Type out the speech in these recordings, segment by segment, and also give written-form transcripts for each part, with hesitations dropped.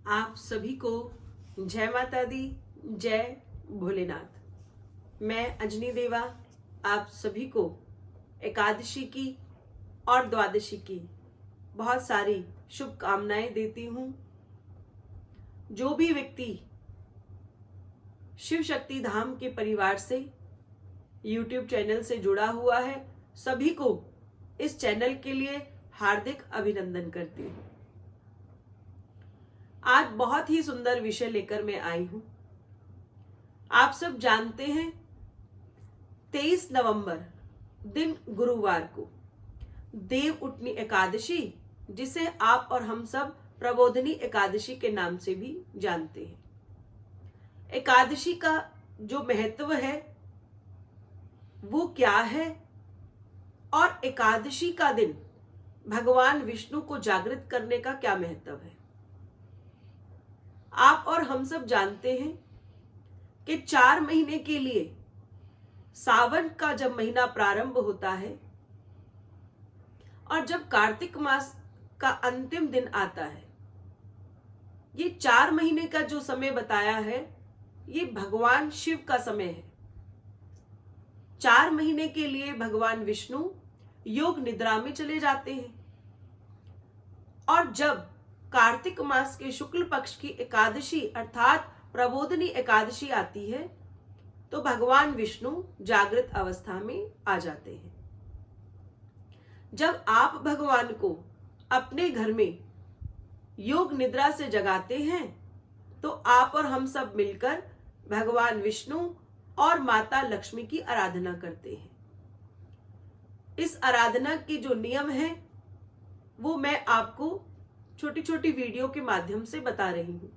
आप सभी को जय माता दी, जय भोलेनाथ। मैं अंजनी देवा आप सभी को एकादशी की और द्वादशी की बहुत सारी शुभकामनाएं देती हूं। जो भी व्यक्ति शिव शक्ति धाम के परिवार से YouTube चैनल से जुड़ा हुआ है, सभी को इस चैनल के लिए हार्दिक अभिनंदन करती हूं। आज बहुत ही सुंदर विषय लेकर मैं आई हूं। आप सब जानते हैं 23 नवंबर दिन गुरुवार को देव उठनी एकादशी, जिसे आप और हम सब प्रबोधनी एकादशी के नाम से भी जानते हैं। एकादशी का जो महत्व है वो क्या है और एकादशी का दिन भगवान विष्णु को जागृत करने का क्या महत्व है। आप और हम सब जानते हैं कि 4 महीने के लिए सावन का जब महीना प्रारंभ होता है और जब कार्तिक मास का अंतिम दिन आता है, ये 4 महीने का जो समय बताया है ये भगवान शिव का समय है। 4 महीने के लिए भगवान विष्णु योग निद्रा में चले जाते हैं और जब कार्तिक मास के शुक्ल पक्ष की एकादशी अर्थात प्रबोधनी एकादशी आती है तो भगवान विष्णु जागृत अवस्था में आ जाते हैं। जब आप भगवान को अपने घर में योग निद्रा से जगाते हैं तो आप और हम सब मिलकर भगवान विष्णु और माता लक्ष्मी की आराधना करते हैं। इस आराधना के जो नियम हैं वो मैं आपको छोटी छोटी वीडियो के माध्यम से बता रही हूं,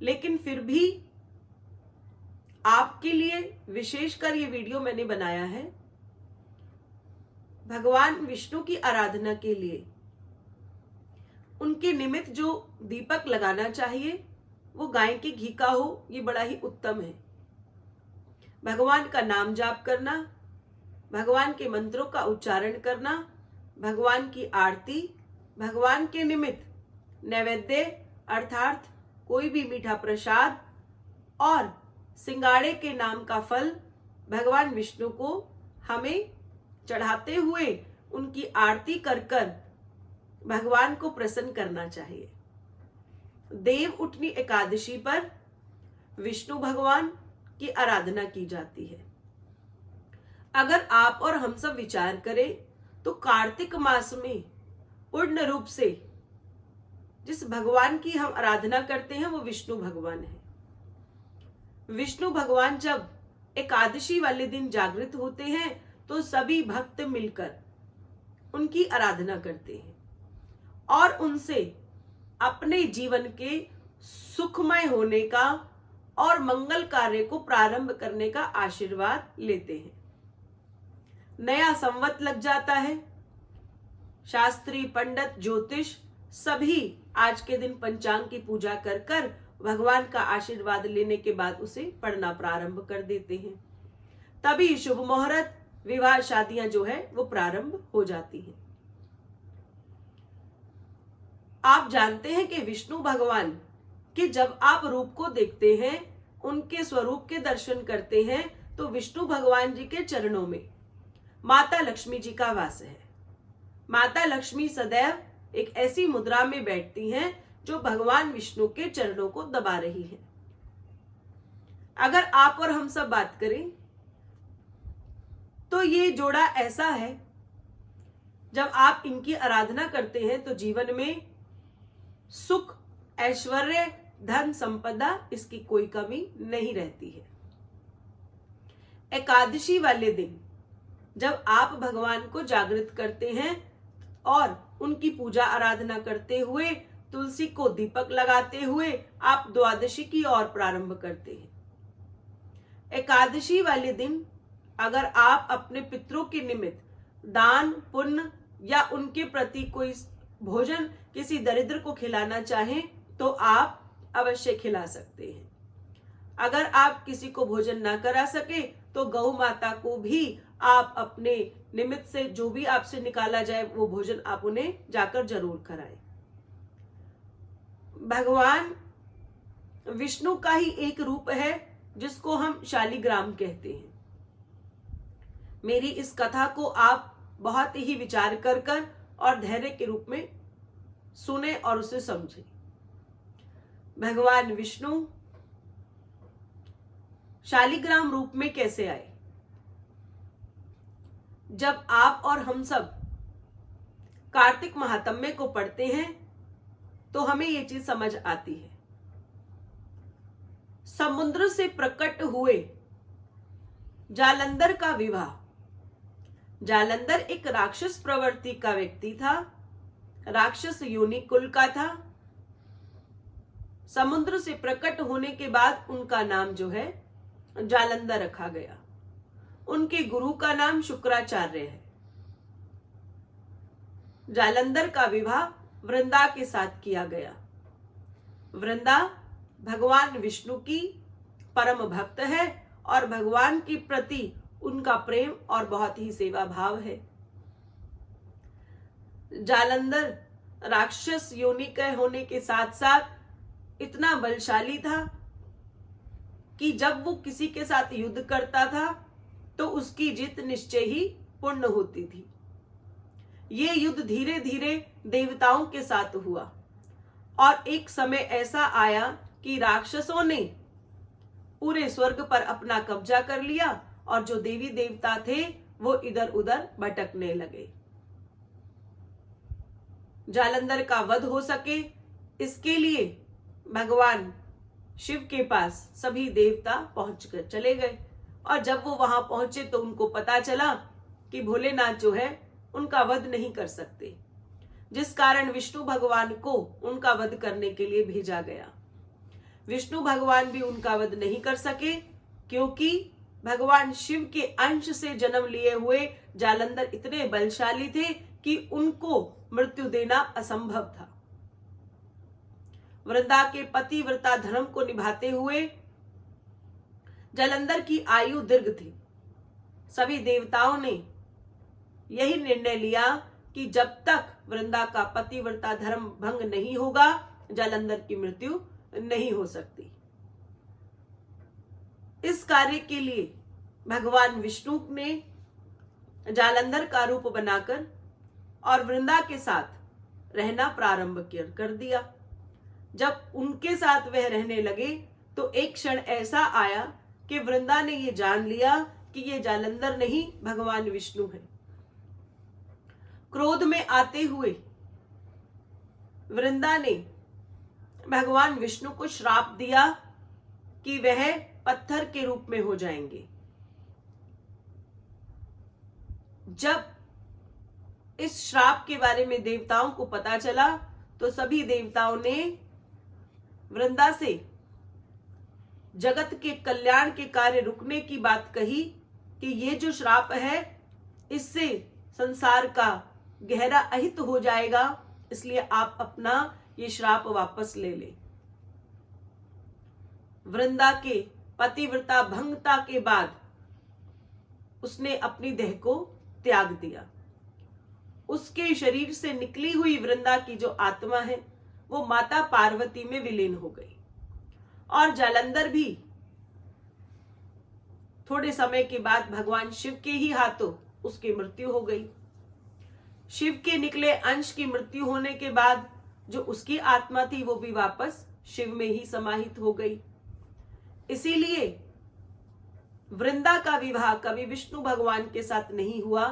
लेकिन फिर भी आपके लिए विशेषकर ये वीडियो मैंने बनाया है। भगवान विष्णु की आराधना के लिए उनके निमित्त जो दीपक लगाना चाहिए वो गाय के घी का हो, ये बड़ा ही उत्तम है। भगवान का नाम जाप करना, भगवान के मंत्रों का उच्चारण करना, भगवान की आरती, भगवान के निमित्त नैवेद्य अर्थात कोई भी मीठा प्रसाद और सिंगाड़े के नाम का फल भगवान विष्णु को हमें चढ़ाते हुए उनकी आरती कर कर भगवान को प्रसन्न करना चाहिए। देव उठनी एकादशी पर विष्णु भगवान की आराधना की जाती है। अगर आप और हम सब विचार करें तो कार्तिक मास में पूर्ण रूप से जिस भगवान की हम आराधना करते हैं वो विष्णु भगवान है। विष्णु भगवान जब एकादशी वाले दिन जागृत होते हैं तो सभी भक्त मिलकर उनकी आराधना करते हैं और उनसे अपने जीवन के सुखमय होने का और मंगल कार्य को प्रारंभ करने का आशीर्वाद लेते हैं। नया संवत लग जाता है। शास्त्री, पंडित, ज्योतिष सभी आज के दिन पंचांग की पूजा कर कर भगवान का आशीर्वाद लेने के बाद उसे पढ़ना प्रारंभ कर देते हैं। तभी शुभ मुहूर्त, विवाह, शादियां जो है वो प्रारंभ हो जाती हैं। आप जानते हैं कि विष्णु भगवान के जब आप रूप को देखते हैं, उनके स्वरूप के दर्शन करते हैं तो विष्णु भगवान जी के चरणों में माता लक्ष्मी जी का वास है। माता लक्ष्मी सदैव एक ऐसी मुद्रा में बैठती हैं जो भगवान विष्णु के चरणों को दबा रही है। अगर आप और हम सब बात करें तो ये जोड़ा ऐसा है, जब आप इनकी आराधना करते हैं तो जीवन में सुख, ऐश्वर्य, धन, संपदा इसकी कोई कमी नहीं रहती है। एकादशी वाले दिन जब आप भगवान को जागृत करते हैं और उनकी पूजा आराधना करते हुए, तुलसी को दीपक लगाते हुए आप द्वादशी की ओर प्रारंभ करते हैं। एकादशी वाले दिन अगर आप अपने पितरों के निमित्त दान, पुण्य या उनके प्रति कोई भोजन किसी दरिद्र को खिलाना चाहें तो आप अवश्य खिला सकते हैं। अगर आप किसी को भोजन ना करा सके तो गौ माता को भी आप अपने निमित्त से जो भी आपसे निकाला जाए वो भोजन आप उन्हें जाकर जरूर कराएं। भगवान विष्णु का ही एक रूप है जिसको हम शालिग्राम कहते हैं। मेरी इस कथा को आप बहुत ही विचार कर और धैर्य के रूप में सुने और उसे समझें। भगवान विष्णु शालिग्राम रूप में कैसे आए? जब आप और हम सब कार्तिक महात्म्य को पढ़ते हैं तो हमें ये चीज समझ आती है। समुद्र से प्रकट हुए जालंधर का विवाह, जालंधर एक राक्षस प्रवृत्ति का व्यक्ति था, राक्षस योनि कुल का था। समुद्र से प्रकट होने के बाद उनका नाम जो है जालंधर रखा गया। उनके गुरु का नाम शुक्राचार्य है। जालंधर का विवाह वृंदा के साथ किया गया। वृंदा भगवान विष्णु की परम भक्त है और भगवान के प्रति उनका प्रेम और बहुत ही सेवा भाव है। जालंधर राक्षस योनि के होने के साथ साथ इतना बलशाली था कि जब वो किसी के साथ युद्ध करता था तो उसकी जीत निश्चय ही पूर्ण होती थी। ये युद्ध धीरे धीरे देवताओं के साथ हुआ और एक समय ऐसा आया कि राक्षसों ने पूरे स्वर्ग पर अपना कब्जा कर लिया और जो देवी देवता थे वो इधर उधर भटकने लगे। जालंधर का वध हो सके इसके लिए भगवान शिव के पास सभी देवता पहुंचकर चले गए और जब वो वहां पहुंचे तो उनको पता चला कि भोलेनाथ जो है उनका वध नहीं कर सकते, जिस कारण विष्णु भगवान को उनका वध करने के लिए भेजा गया। विष्णु भगवान भी उनका वध नहीं कर सके क्योंकि भगवान शिव के अंश से जन्म लिए हुए जालंधर इतने बलशाली थे कि उनको मृत्यु देना असंभव था। वृंदा के पतिव्रता धर्म को निभाते हुए जालंधर की आयु दीर्घ थी। सभी देवताओं ने यही निर्णय लिया कि जब तक वृंदा का पतिव्रता धर्म भंग नहीं होगा जालंधर की मृत्यु नहीं हो सकती। इस कार्य के लिए भगवान विष्णु ने जालंधर का रूप बनाकर और वृंदा के साथ रहना प्रारंभ कर दिया। जब उनके साथ वह रहने लगे तो एक क्षण ऐसा आया कि वृंदा ने ये जान लिया कि ये जालंधर नहीं भगवान विष्णु है। क्रोध में आते हुए वृंदा ने भगवान विष्णु को श्राप दिया कि वह पत्थर के रूप में हो जाएंगे। जब इस श्राप के बारे में देवताओं को पता चला तो सभी देवताओं ने वृंदा से जगत के कल्याण के कार्य रुकने की बात कही कि ये जो श्राप है इससे संसार का गहरा अहित हो जाएगा, इसलिए आप अपना ये श्राप वापस ले ले। वृंदा के पतिव्रता भंगता के बाद उसने अपनी देह को त्याग दिया। उसके शरीर से निकली हुई वृंदा की जो आत्मा है वो माता पार्वती में विलीन हो गई और जालंधर भी थोड़े समय के बाद भगवान शिव के ही हाथों उसकी मृत्यु हो गई। शिव के निकले अंश की मृत्यु होने के बाद जो उसकी आत्मा थी वो भी वापस शिव में ही समाहित हो गई। इसीलिए वृंदा का विवाह कभी विष्णु भगवान के साथ नहीं हुआ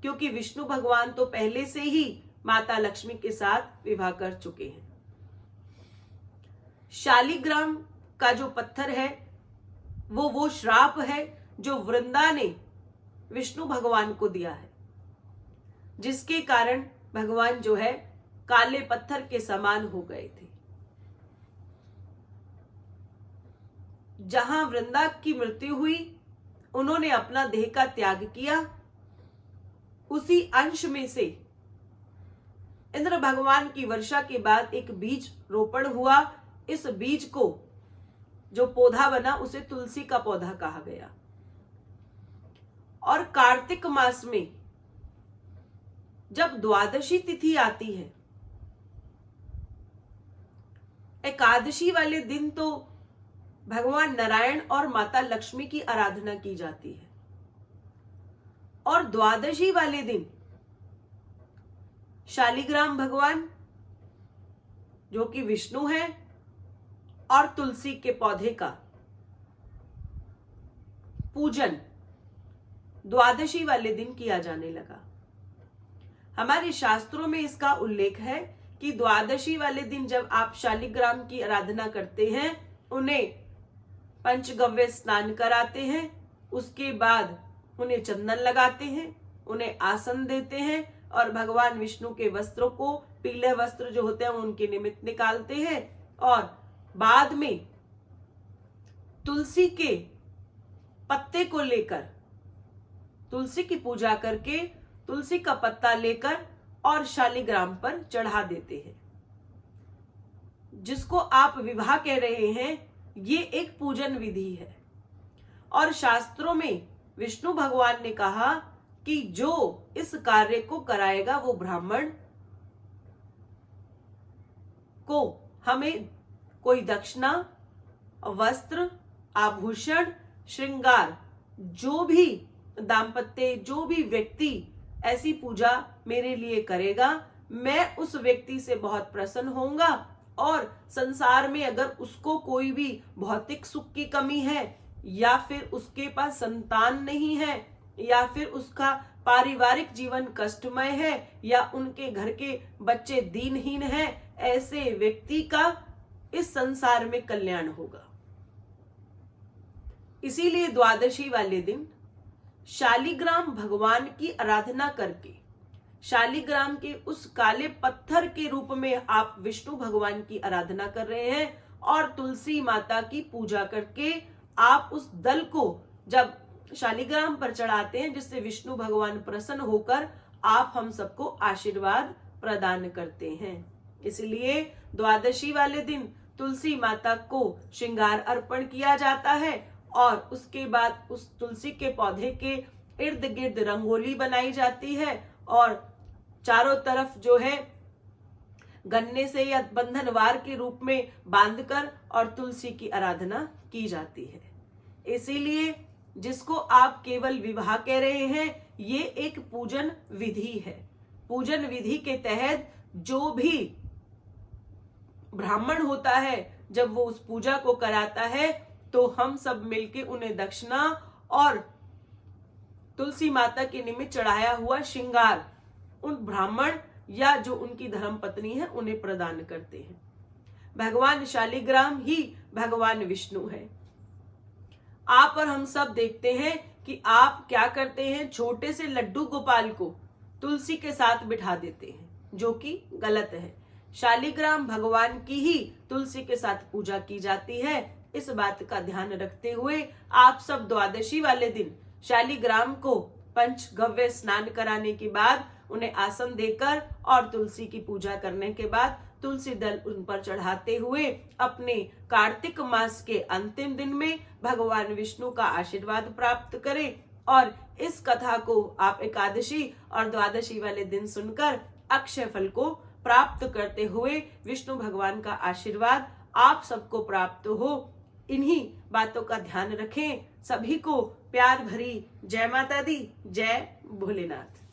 क्योंकि विष्णु भगवान तो पहले से ही माता लक्ष्मी के साथ विवाह कर चुके हैं। शालिग्राम का जो पत्थर है वो श्राप है जो वृंदा ने विष्णु भगवान को दिया है, जिसके कारण भगवान जो है काले पत्थर के समान हो गए थे। जहां वृंदा की मृत्यु हुई उन्होंने अपना देह का त्याग किया। उसी अंश में से इंद्र भगवान की वर्षा के बाद एक बीज रोपण हुआ। इस बीज को जो पौधा बना उसे तुलसी का पौधा कहा गया। और कार्तिक मास में जब द्वादशी तिथि आती है एकादशी वाले दिन तो भगवान नारायण और माता लक्ष्मी की आराधना की जाती है, और द्वादशी वाले दिन शालिग्राम भगवान जो कि विष्णु है और तुलसी के पौधे का पूजन द्वादशी वाले दिन किया जाने लगा। हमारे शास्त्रों में इसका उल्लेख है कि द्वादशी वाले दिन जब आप शालिग्राम की आराधना करते हैं, उन्हें पंचगव्य स्नान कराते हैं, उसके बाद उन्हें चंदन लगाते हैं, उन्हें आसन देते हैं और भगवान विष्णु के वस्त्रों को, पीले वस्त्र जो होते हैं उनके निमित्त निकालते हैं, और बाद में तुलसी के पत्ते को लेकर, तुलसी की पूजा करके तुलसी का पत्ता लेकर और शालिग्राम पर चढ़ा देते हैं। जिसको आप विवाह कह रहे हैं, ये एक पूजन विधि है। और शास्त्रों में विष्णु भगवान ने कहा कि जो इस कार्य को कराएगा वो ब्राह्मण को हमें कोई दक्षिणा, वस्त्र, आभूषण, श्रृंगार, जो भी दाम्पत्य, जो भी व्यक्ति ऐसी पूजा मेरे लिए करेगा, मैं उस व्यक्ति से बहुत प्रसन्न होऊंगा। और संसार में अगर उसको कोई भी भौतिक सुख की कमी है, या फिर उसके पास संतान नहीं है, या फिर उसका पारिवारिक जीवन कष्टमय है, या उनके घर के बच्चे दीनहीन हैं, ऐसे व्यक्ति का इस संसार में कल्याण होगा। इसीलिए द्वादशी वाले दिन शालिग्राम भगवान की आराधना करके, शालिग्राम के उस काले पत्थर के रूप में आप विष्णु भगवान की आराधना कर रहे हैं, और तुलसी माता की पूजा करके आप उस दल को जब शालिग्राम पर चढ़ाते हैं, जिससे विष्णु भगवान प्रसन्न होकर आप हम सबको आशीर्वाद प्रदान करते हैं। इसलिए द्वादशी वाले दिन तुलसी माता को श्रृंगार अर्पण किया जाता है, और उसके बाद उस तुलसी के पौधे के इर्द गिर्द रंगोली बनाई जाती है, और चारों तरफ जो है गन्ने से या बंधनवार के रूप में बांधकर और तुलसी की आराधना की जाती है। इसीलिए जिसको आप केवल विवाह कह रहे हैं, ये एक पूजन विधि है। पूजन विधि के तहत जो भी ब्राह्मण होता है, जब वो उस पूजा को कराता है, तो हम सब मिलके उन्हें दक्षिणा और तुलसी माता के निमित्त चढ़ाया हुआ श्रृंगार उन ब्राह्मण या जो उनकी धर्म पत्नी है उन्हें प्रदान करते हैं। भगवान शालिग्राम ही भगवान विष्णु है। आप और हम सब देखते हैं कि आप क्या करते हैं, छोटे से लड्डू गोपाल को तुलसी के साथ बिठा देते हैं, जो कि गलत है। शालिग्राम भगवान की ही तुलसी के साथ पूजा की जाती है। इस बात का ध्यान रखते हुए आप सब द्वादशी वाले दिन शालिग्राम को पंचगव्य स्नान कराने के बाद उन्हें आसन देकर और तुलसी की पूजा करने के बाद तुलसी दल उन पर चढ़ाते हुए अपने कार्तिक मास के अंतिम दिन में भगवान विष्णु का आशीर्वाद प्राप्त करें। और इस कथा को आप एकादशी और द्वादशी वाले दिन सुनकर अक्षय फल को प्राप्त करते हुए विष्णु भगवान का आशीर्वाद आप सबको प्राप्त हो। इन्हीं बातों का ध्यान रखें। सभी को प्यार भरी जय माता दी, जय भोलेनाथ।